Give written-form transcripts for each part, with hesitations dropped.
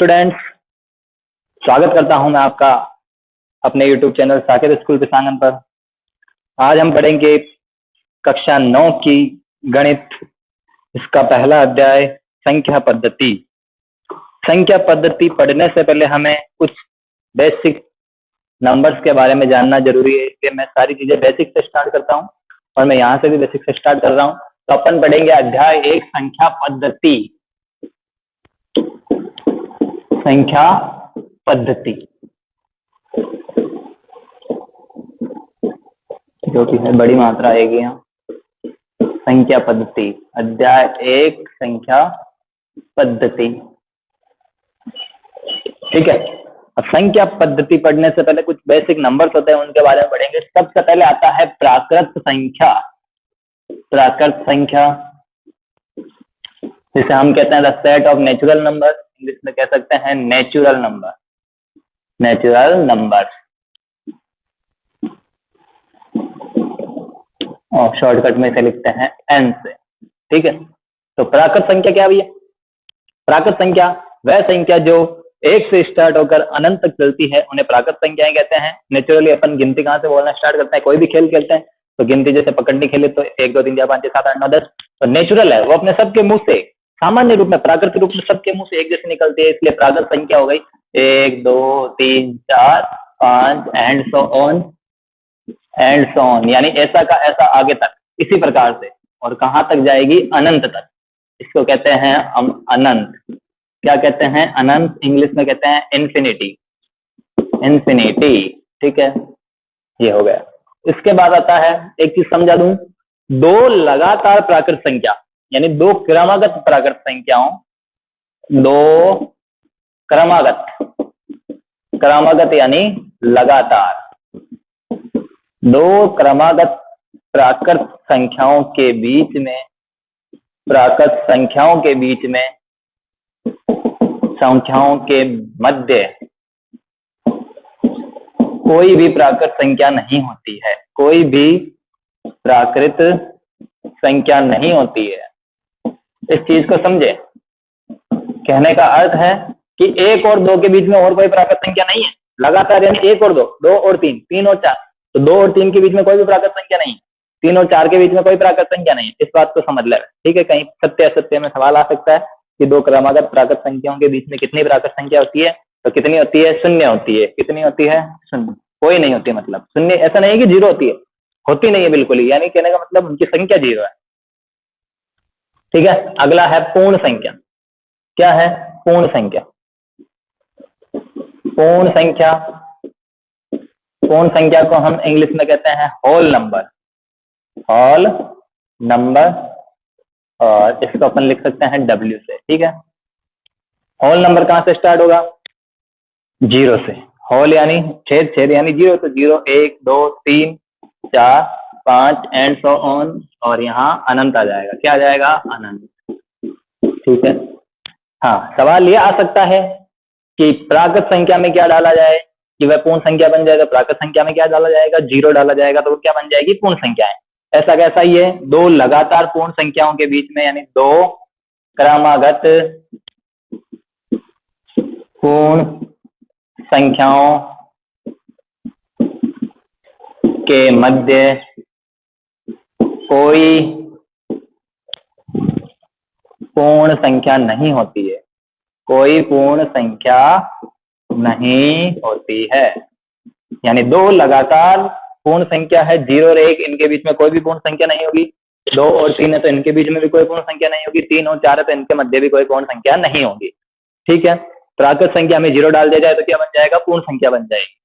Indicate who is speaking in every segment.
Speaker 1: Students, स्वागत करता हूं मैं आपका अपने YouTube channel Saket school Pisangan पर। आज हम पढ़ेंगे कक्षा 9 की गणित, इसका पहला अध्याय संख्या पद्धति। संख्या पद्धति पढ़ने से पहले हमें कुछ बेसिक नंबर्स के बारे में जानना जरूरी है, इसलिए मैं सारी चीजें बेसिक से स्टार्ट करता हूं और मैं यहाँ से भी बेसिक से स्टार्ट कर रहा हूँ। तो अपन पढ़ेंगे अध्याय 1 संख्या पद्धति। संख्या पद्धति जो कि है बड़ी मात्रा आएगी यहाँ। संख्या पद्धति अध्याय 1 संख्या पद्धति। ठीक है, अब संख्या पद्धति पढ़ने से पहले कुछ बेसिक नंबर्स होते हैं, उनके बारे में पढ़ेंगे। सबसे पहले आता है प्राकृत संख्या। प्राकृत संख्या जिसे हम कहते हैं the set of natural number, English में कह सकते हैं नेचुरल नंबर। नेचुरल नंबर और शॉर्टकट में से लिखते हैं एन से। ठीक है, तो प्राकृत संख्या क्या भैया? प्राकृत संख्या वह संख्या जो एक से स्टार्ट होकर अनंत तक चलती है, उन्हें प्राकृत संख्याएं कहते हैं। नेचुरली अपन गिनती कहाँ से बोलना स्टार्ट करते हैं? कोई भी खेल खेलते हैं तो गिनती जैसे पकड़नी खेले तो 1 2 3 4 5 6 7 8 9 10, तो नेचुरल है, वो अपने सबके मुंह से सामान्य रूप में प्राकृतिक रूप में सबके मुंह से एक जैसे निकलती है, इसलिए प्राकृत संख्या हो गई 1 2 3 4 5 एंड सो ऑन, यानी ऐसा का ऐसा आगे तक, इसी प्रकार से। और कहां तक जाएगी? अनंत तक। इसको कहते हैं हम अनंत। क्या कहते हैं? अनंत। इंग्लिश में कहते हैं इन्फिनिटी। इन्फिनिटी। ठीक है, ये हो गया। इसके बाद आता है, एक चीज समझा दूं, दो लगातार प्राकृत संख्या यानी दो क्रमागत प्राकृत संख्याओं, दो क्रमागत, क्रमागत यानी लगातार, दो क्रमागत प्राकृत संख्याओं के बीच में, प्राकृत संख्याओं के बीच में, संख्याओं के मध्य कोई भी प्राकृत संख्या नहीं होती है। कोई भी प्राकृत संख्या नहीं होती है। इस चीज को समझे। कहने का अर्थ है कि 1 और 2 के बीच में और कोई प्राकृत संख्या नहीं है। लगातार यानी 1 और 2, 2 और 3, 3 और 4, तो 2 और 3 के बीच में कोई भी प्राकृत संख्या नहीं है। 3 और 4 के बीच में कोई प्राकृत संख्या नहीं है। इस बात को समझ ले। ठीक है, कहीं सत्य असत्य में सवाल आ सकता है कि दो क्रमागत प्राकृत संख्याओं के बीच में कितनी प्राकृत संख्या होती है? तो कितनी होती है? शून्य होती है। कितनी होती है? शून्य। कोई नहीं होती, मतलब शून्य। ऐसा नहीं है कि 0 होती है, होती नहीं है बिल्कुल ही, यानी कहने का मतलब उनकी संख्या 0 है। ठीक है, अगला है पूर्ण संख्या। क्या है? पूर्ण संख्या। पूर्ण संख्या, पूर्ण संख्या को हम इंग्लिश में कहते हैं होल नंबर। होल नंबर, और इसको अपन लिख सकते हैं W से। ठीक है, होल नंबर कहां से स्टार्ट होगा? 0 से। होल यानी छेद, छेद यानी 0, तो 0 1 2 3 4 5 एंड सो ऑन, और यहाँ अनंत आ जाएगा। क्या आ जाएगा? अनंत। ठीक है, हाँ, सवाल ये आ सकता है कि प्राकृत संख्या में क्या डाला जाए कि वह पूर्ण संख्या बन जाएगा? प्राकृत संख्या में क्या डाला जाएगा? 0 डाला जाएगा, तो वो क्या बन जाएगी? पूर्ण संख्या है। ऐसा कैसा ही है? दो लगातार पूर्ण संख्याओं के बीच में, यानी दो क्रमागत पूर्ण संख्याओं के मध्य कोई पूर्ण संख्या नहीं होती है। कोई पूर्ण संख्या नहीं होती है, यानी दो लगातार पूर्ण संख्या है, 0 और 1, इनके बीच में कोई भी पूर्ण संख्या नहीं होगी। 2 और 3 है तो इनके बीच में भी कोई पूर्ण संख्या नहीं होगी। 3 और 4 है तो इनके मध्य भी कोई पूर्ण संख्या नहीं होगी। ठीक है, प्राकृत संख्या में 0 डाल दिया जाए तो क्या बन जाएगा? पूर्ण संख्या बन जाएगी।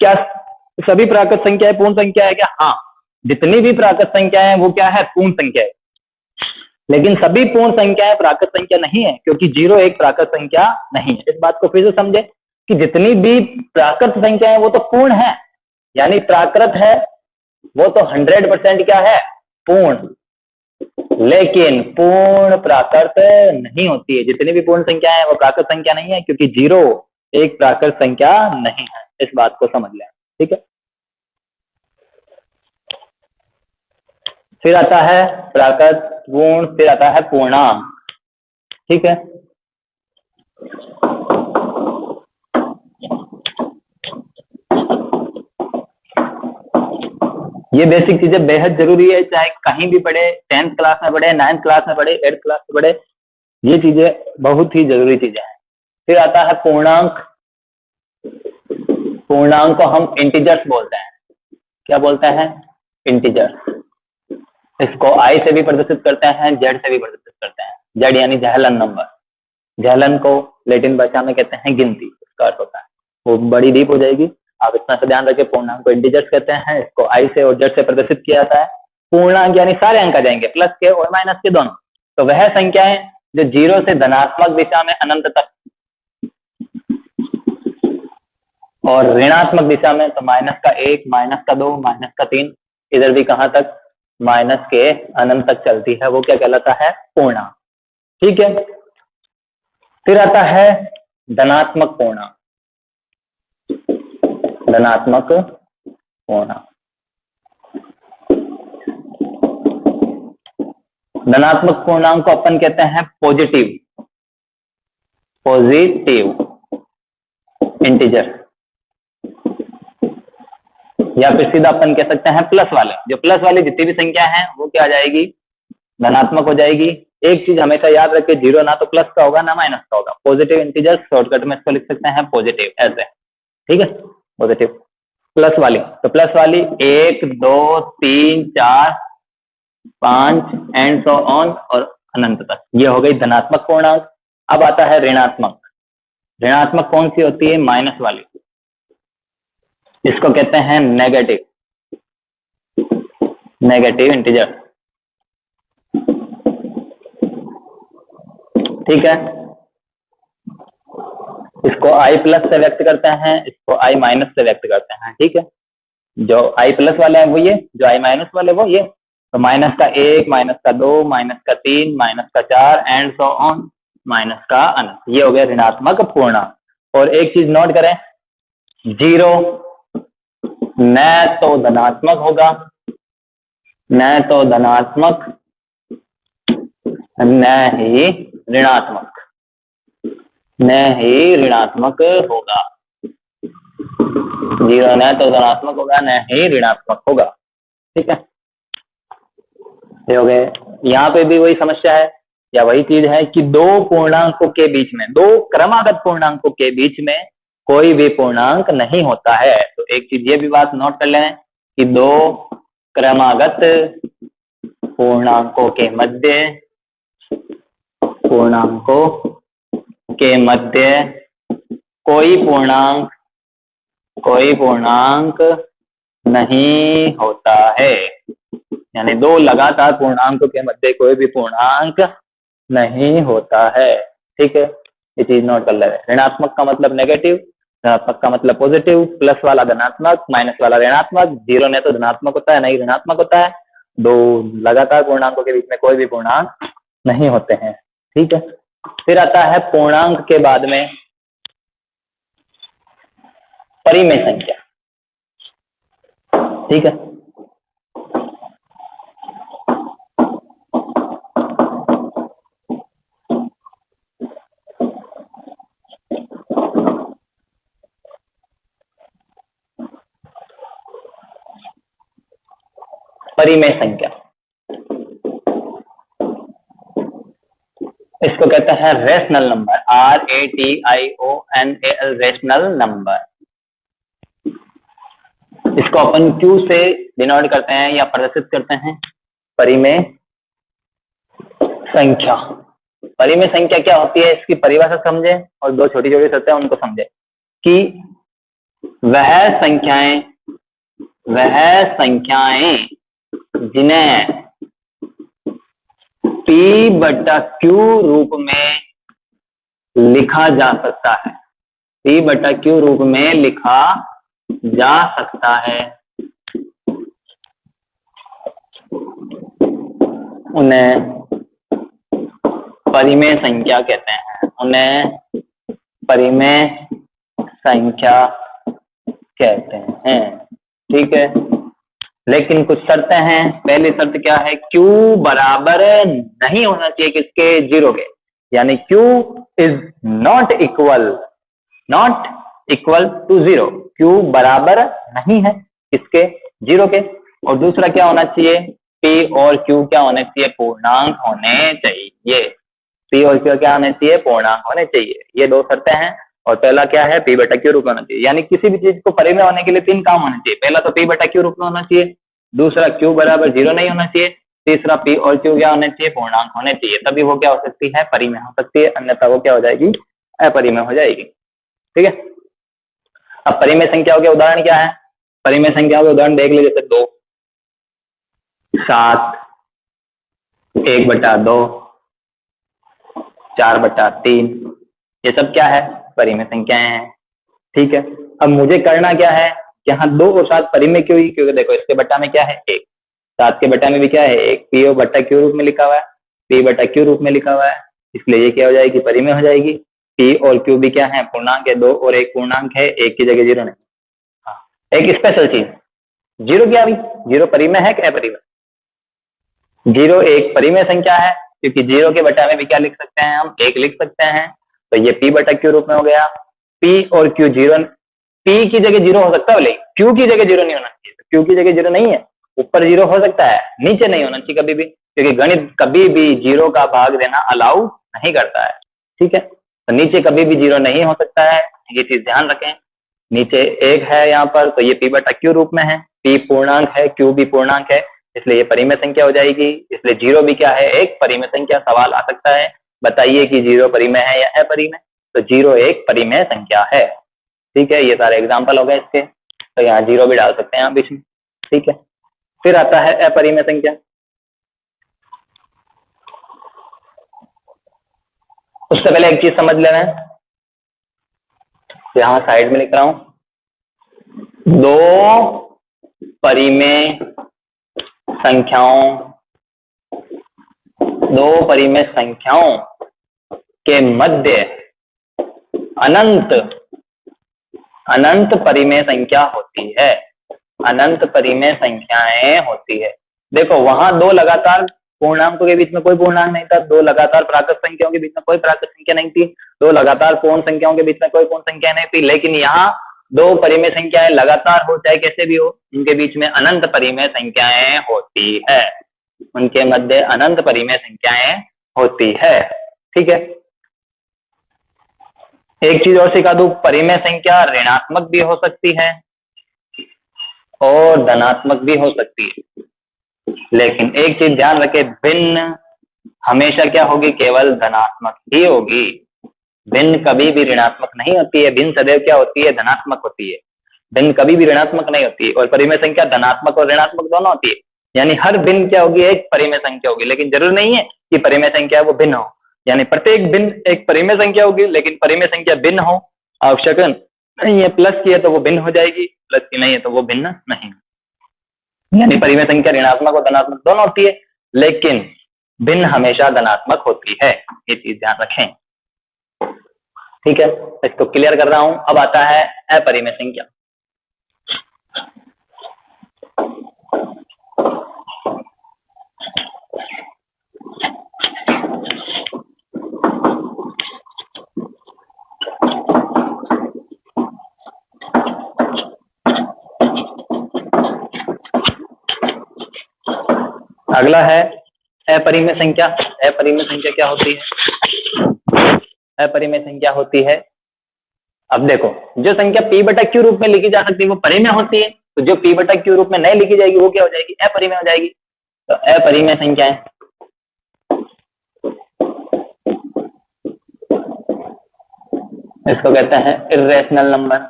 Speaker 1: क्या सभी प्राकृत संख्याएं पूर्ण संख्या है क्या? हाँ, जितनी भी प्राकृत संख्या है वो क्या है? पूर्ण संख्या है। लेकिन सभी पूर्ण संख्याएं प्राकृत संख्या नहीं है, क्योंकि 0 एक प्राकृत संख्या नहीं है। इस बात को फिर से समझे कि जितनी भी प्राकृत संख्या है वो तो पूर्ण है, यानी प्राकृत है वो तो 100% क्या है? पूर्ण। लेकिन पूर्ण प्राकृत नहीं होती है। जितनी भी पूर्ण संख्या है वो प्राकृत संख्या नहीं है, क्योंकि 0 एक प्राकृत संख्या नहीं है। इस बात को समझ लें। ठीक है, फिर आता है प्राकृत, पूर्ण, फिर आता है पूर्णांक। ठीक है, ये बेसिक चीजें बेहद जरूरी है, चाहे कहीं भी पढ़े, 10th क्लास में पढ़े, 9th क्लास में पढ़े, 8th क्लास में पढ़े, ये चीजें बहुत ही जरूरी चीजें हैं। फिर आता है पूर्णांक। पूर्णांक को हम इंटीजर्स बोलते हैं। क्या बोलते हैं? इंटीजर्स। इसको आई से भी प्रदर्शित करते हैं, जेड से भी प्रदर्शित करते हैं। जेड यानी जहलन नंबर। जहलन को लैटिन भाषा में कहते हैं गिनती, इसका अर्थ होता है। वो बड़ी डीप हो जाएगी, आप इतना सा ध्यान रखें। पूर्णांक को इंटीजर्स कहते हैं, इसको आई से और जेड से प्रदर्शित किया जाता है। पूर्णांक यानी सारे अंक आ जाएंगे, प्लस के और माइनस के दोनों। तो वह संख्याएं जो 0 से धनात्मक दिशा में अनंत तक और ऋणात्मक दिशा में तो -1, -2, -3, इधर भी कहां तक? माइनस के अनंत तक चलती है, वो क्या कहलाता है? पूर्णांक। ठीक है। फिर आता है धनात्मक पूर्णांक। धनात्मक पूर्णांक। धनात्मक पूर्णांक को अपन कहते हैं पॉजिटिव इंटीजर, या फिर सीधा अपन कह सकते हैं प्लस वाले। जो प्लस वाली जितनी भी संख्या है वो क्या आ जाएगी? धनात्मक हो जाएगी। एक चीज हमेशा याद रखें, 0 ना तो प्लस का होगा ना माइनस का होगा। पॉजिटिव इंटीजर, शॉर्टकट में इसको लिख सकते हैं पॉजिटिव ऐसे। ठीक है, पॉजिटिव प्लस वाली। तो प्लस वाली 1, 2, 3, 4, 5 एंड सो ऑन और अनंत तक, ये हो गई धनात्मक पूर्णांक। अब आता है ऋणात्मक। ऋणात्मक कौन सी होती है? माइनस वाली। इसको कहते हैं नेगेटिव इंटीजर। ठीक है, इसको आई प्लस से व्यक्त करते हैं, इसको आई माइनस से व्यक्त करते हैं। ठीक है, जो आई प्लस वाले हैं वो ये, जो आई माइनस वाले वो ये। तो -1, -2, -3, -4 एंड सो ऑन, माइनस का अनंत, ये हो गया ऋणात्मक पूर्णांक। और एक चीज नोट करें, 0 न तो धनात्मक होगा, न तो धनात्मक, न ही ऋणात्मक, न ही ऋणात्मक होगा। 0 न तो धनात्मक होगा, न ही ऋणात्मक होगा। ठीक है, ये हो गए। यहाँ पे भी वही समस्या है या वही चीज है कि दो पूर्णांकों के बीच में, दो क्रमागत पूर्णांकों के बीच में कोई भी पूर्णांक नहीं होता है। तो एक चीज ये भी बात नोट कर लें कि दो क्रमागत पूर्णांकों के मध्य कोई पूर्णांक नहीं होता है। यानी दो लगातार पूर्णांकों के मध्य कोई भी पूर्णांक नहीं होता है। ठीक है, ये चीज नोट कर ले। ऋणात्मक का मतलब नेगेटिव, धनात्मक का मतलब पॉजिटिव, प्लस वाला धनात्मक, माइनस वाला ऋणात्मक। 0 न तो धनात्मक होता है, नहीं ऋणात्मक होता है। दो लगातार पूर्णांकों के बीच में कोई भी पूर्णांक नहीं होते हैं। ठीक है, फिर आता है पूर्णांक के बाद में परिमेय संख्या। ठीक है, परिमेय संख्या, इसको कहते हैं rational number, RATIONAL, rational number. इसको अपन Q से डिनोट करते हैं या प्रदर्शित करते हैं, परिमेय संख्या। परिमेय संख्या क्या होती है, इसकी परिभाषा समझे और दो छोटी छोटी शर्तें उनको समझे कि वह संख्याएं जिन्हें P/Q रूप में लिखा जा सकता है, P/Q रूप में लिखा जा सकता है, उन्हें परिमेय संख्या कहते हैं। उन्हें परिमेय संख्या कहते हैं। ठीक है, लेकिन कुछ शर्तें हैं। पहली शर्त क्या है, Q बराबर नहीं होना चाहिए किसके? 0 के। यानी Q is not equal to 0। Q बराबर नहीं है किसके? 0 के। और दूसरा क्या होना चाहिए, पी और क्यू क्या होने चाहिए, पूर्णांक होने चाहिए। पी और क्यू क्या होने चाहिए, पूर्णांक होने चाहिए। ये दो शर्तें हैं। और पहला क्या है, पी बटा क्यू रूप में होना चाहिए। यानी किसी भी चीज को परिमेय होने के लिए तीन काम होने चाहिए। पहला तो पी बटा क्यू रूप में होना चाहिए, दूसरा क्यू बराबर 0 नहीं होना चाहिए, तीसरा पी और क्यू क्या होने चाहिए, पूर्णांक होने चाहिए। तभी वो क्या हो सकती है, परिमेय हो सकती है, अन्यथा वो क्या हो जाएगी, अपरिमेय हो जाएगी। ठीक है। अब परिमेय संख्याओं के उदाहरण क्या है, परिमेय संख्याओं के उदाहरण देख लीजिए, जैसे 2, 7, 1/2, 4/3, ये सब क्या है, परिमेय संख्याएं हैं। ठीक है। अब मुझे करना क्या है, यहाँ 2 और 7 परिमेय क्यों, क्योंकि देखो इसके बटा में क्या है 1, 7 के बटा में भी क्या है 1, पी और बटा क्यू रूप में लिखा हुआ है, पी बटा क्यू रूप में लिखा हुआ है, इसलिए ये क्या हो जाएगी, परिमेय हो जाएगी। पी और क्यू भी क्या है, पूर्णांक है, 2 और 1 पूर्णांक है, 1 की जगह 0 नहीं। हाँ, एक स्पेशल चीज, 0 क्या भी, 0 परिमेय है क्या, परिमेय, 0 एक परिमेय संख्या है, क्योंकि 0 के बटा में भी क्या लिख सकते हैं, हम 1 लिख सकते हैं। तो ये पी बटा क्यू रूप में हो गया। पी और क्यू 0, पी की जगह 0 हो सकता है, लेकिन क्यू की जगह 0 नहीं होना चाहिए। क्यू की जगह 0 नहीं है, ऊपर 0 हो सकता है, नीचे नहीं होना चाहिए कभी भी, क्योंकि गणित कभी भी 0 का भाग देना अलाउ नहीं करता है। ठीक है। तो नीचे कभी भी 0 नहीं हो सकता है, ये चीज ध्यान रखें। नीचे 1 है यहाँ पर, तो ये पी बटा क्यू रूप में है, पी पूर्णांक है, क्यू भी पूर्णांक है, इसलिए ये परिमेय संख्या हो जाएगी। इसलिए 0 भी क्या है, एक परिमेय संख्या। सवाल आ सकता है, बताइए कि 0 परिमेय है या अपरिमेय, तो 0 एक परिमेय संख्या है। ठीक है। ये सारे एग्जाम्पल हो गए इसके, तो यहाँ 0 भी डाल सकते हैं आप बीच में। ठीक है। फिर आता है अपरिमेय संख्या। उससे पहले एक चीज समझ लेना है, यहाँ साइड में लिख रहा हूं, दो परिमेय संख्याओं, दो परिमेय संख्याओं के मध्य अनंत अनंत परिमेय संख्या होती है, अनंत परिमेय संख्याएं होती है। देखो वहां दो लगातार पूर्णांकों के बीच में कोई पूर्णांक नहीं था, दो लगातार प्राकृत संख्याओं के बीच में कोई प्राकृत संख्या नहीं थी, दो लगातार पूर्ण संख्याओं के बीच में कोई पूर्ण संख्या नहीं थी, लेकिन यहाँ दो परिमेय संख्याएं लगातार हो चाहे कैसे भी हो, उनके बीच में अनंत परिमेय संख्याएं होती है, उनके मध्य अनंत परिमेय संख्याएं होती है। ठीक है। एक चीज और सिखा दूं, परिमेय संख्या ऋणात्मक भी हो सकती है और धनात्मक भी हो सकती है, लेकिन एक चीज ध्यान रखे, भिन्न हमेशा क्या होगी, केवल धनात्मक ही होगी। भिन्न कभी भी ऋणात्मक नहीं होती है, भिन्न सदैव क्या होती है, धनात्मक होती है। भिन्न कभी भी ऋणात्मक नहीं होती है, और परिमेय संख्या धनात्मक और ऋणात्मक दोनों होती है। यानी हर भिन्न क्या होगी, एक परिमेय संख्या होगी, लेकिन जरूर नहीं है कि परिमेय संख्या वो भिन्न हो। यानी प्रत्येक भिन्न एक परिमेय संख्या होगी, लेकिन परिमेय संख्या भिन्न हो आवश्यक नहीं है। प्लस की है तो वो भिन्न हो जाएगी, प्लस की नहीं है तो वो भिन्न नहीं। यानी परिमेय संख्या ऋणात्मक और धनात्मक दोनों होती है, लेकिन भिन्न हमेशा धनात्मक होती है, ये चीज ध्यान रखें। ठीक है, इसको क्लियर कर रहा हूं। अब आता है अपरिमेय संख्या। अगला है अपरिमेय संख्या। अपरिमेय संख्या क्या होती है, अपरिमेय संख्या होती है, अब देखो जो संख्या p बटा क्यू रूप में लिखी जा सकती है वो परिमेय होती है, तो जो p बटा क्यू रूप में नहीं लिखी जाएगी वो क्या हो जाएगी, अपरिमेय हो जाएगी। तो अपरिमेय संख्याएं इसको कहते हैं irrational number,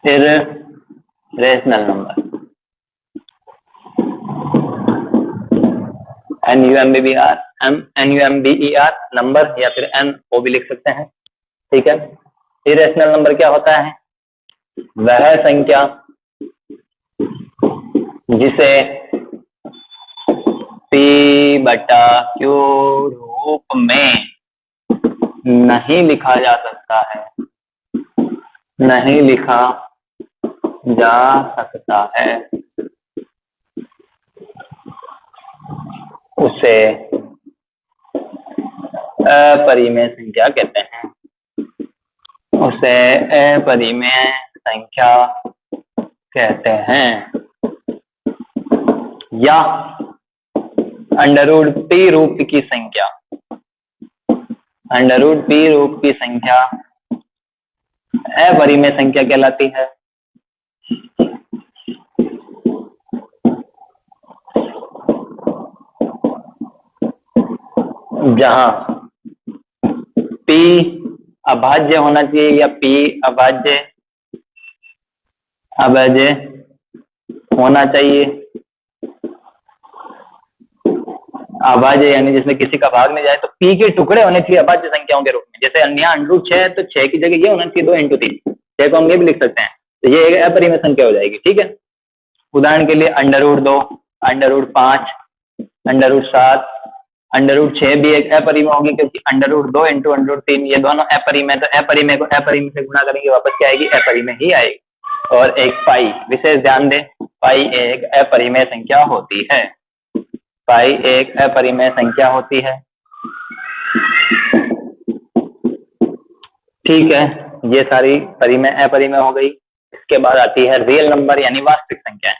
Speaker 1: irrational number, NUMBER number, या फिर N वो भी लिख सकते हैं। ठीक है। इरेशनल नंबर क्या होता है, वह संख्या जिसे P बटा क्यू रूप में नहीं लिखा जा सकता है, नहीं लिखा जा सकता है, उसे अपरिमेय संख्या कहते हैं, उसे अपरिमेय संख्या कहते हैं। या अंडर रूट पी रूप की संख्या, अंडर रूट पी रूप की संख्या अपरिमेय संख्या कहलाती है। जहां P अभाज्य होना चाहिए या P अभाज्य होना चाहिए। अभाज्य यानी जिसमें किसी का भाग नहीं जाए, तो P के टुकड़े होने चाहिए अभाज्य संख्याओं के रूप में। जैसे अन्य √6 है तो 6 की जगह ये होना चाहिए 2 × 3, 6 को हम ये भी लिख सकते हैं, तो ये एक अपरिमेय संख्या हो जाएगी। ठीक है, उदाहरण के लिए √2, √5, √7, √6 भी एक अपरिमेय होगी, क्योंकि √2 × √3 ये दोनों अपरिमेय, तो अपरिमेय को अपरिमेय से गुणा करेंगे वापस क्या आएगी, अपरिमेय ही आएगी। और एक पाई, विशेष ध्यान दें, पाई एक अपरिमेय संख्या होती है, पाई एक अपरिमेय संख्या होती है। ठीक है, ये सारी परिमेय अपरिमेय हो गई। इसके बाद आती है रियल नंबर यानी वास्तविक संख्याएं।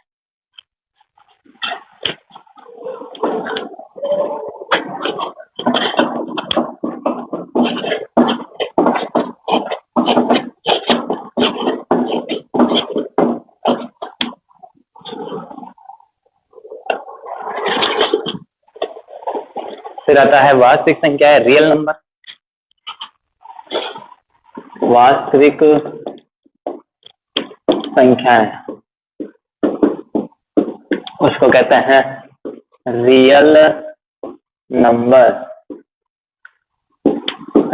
Speaker 1: फिर आता है वास्तविक संख्या है रियल नंबर। वास्तविक संख्याएं उसको कहते हैं रियल नंबर।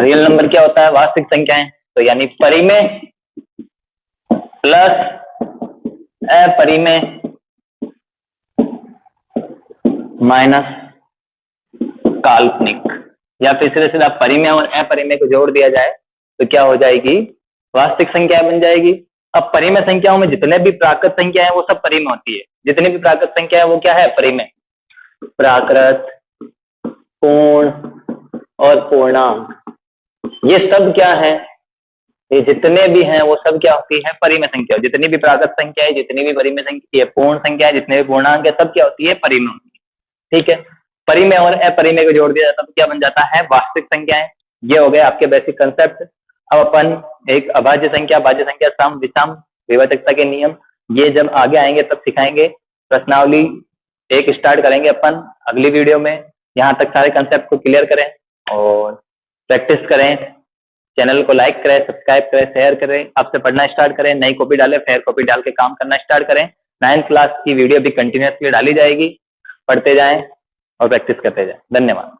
Speaker 1: रियल नंबर क्या होता है, वास्तविक संख्याएं, तो यानी परिमेय प्लस अपरिमेय माइनस काल्पनिक, या फिर सीधे सीधा परिमेय और अपरिमेय को जोड़ दिया जाए तो क्या हो जाएगी, वास्तविक संख्या बन जाएगी। अब परिमेय संख्याओं में जितने भी प्राकृत संख्या है वो सब परिमेय होती है, जितनी भी प्राकृत संख्या है वो क्या है, परिमेय। प्राकृत, पूर्ण और पूर्णांक, ये सब क्या है, ये जितने भी हैं वो सब क्या होती है, परिमेय संख्या। जितनी भी प्राकृत संख्या है, जितनी भी परिमेय संख्या, पूर्ण संख्या है, जितने भी पूर्णांक है, सब क्या होती है, परिमेय होती है। ठीक है, परिमेय और अपरिमेय को जोड़ दिया जाता है तो क्या बन जाता है, वास्तविक संख्याएं। ये हो गए आपके बेसिक कंसेप्ट। अब अपन एक अभाज्य संख्या, भाज्य संख्या, सम, विषम, विभाजकता के नियम, ये जब आगे आएंगे तब सिखाएंगे। प्रश्नावली एक स्टार्ट करेंगे अपन अगली वीडियो में। यहाँ तक सारे कंसेप्ट को क्लियर करें और प्रैक्टिस करें। चैनल को लाइक करें, सब्सक्राइब करें, शेयर करें, आपसे पढ़ना स्टार्ट करें। नई कॉपी डालें, फिर कॉपी डाल के काम करना स्टार्ट करें। 9th क्लास की वीडियो भी कंटिन्यूसली डाली जाएगी, पढ़ते जाएं और प्रैक्टिस करते जाएं। धन्यवाद।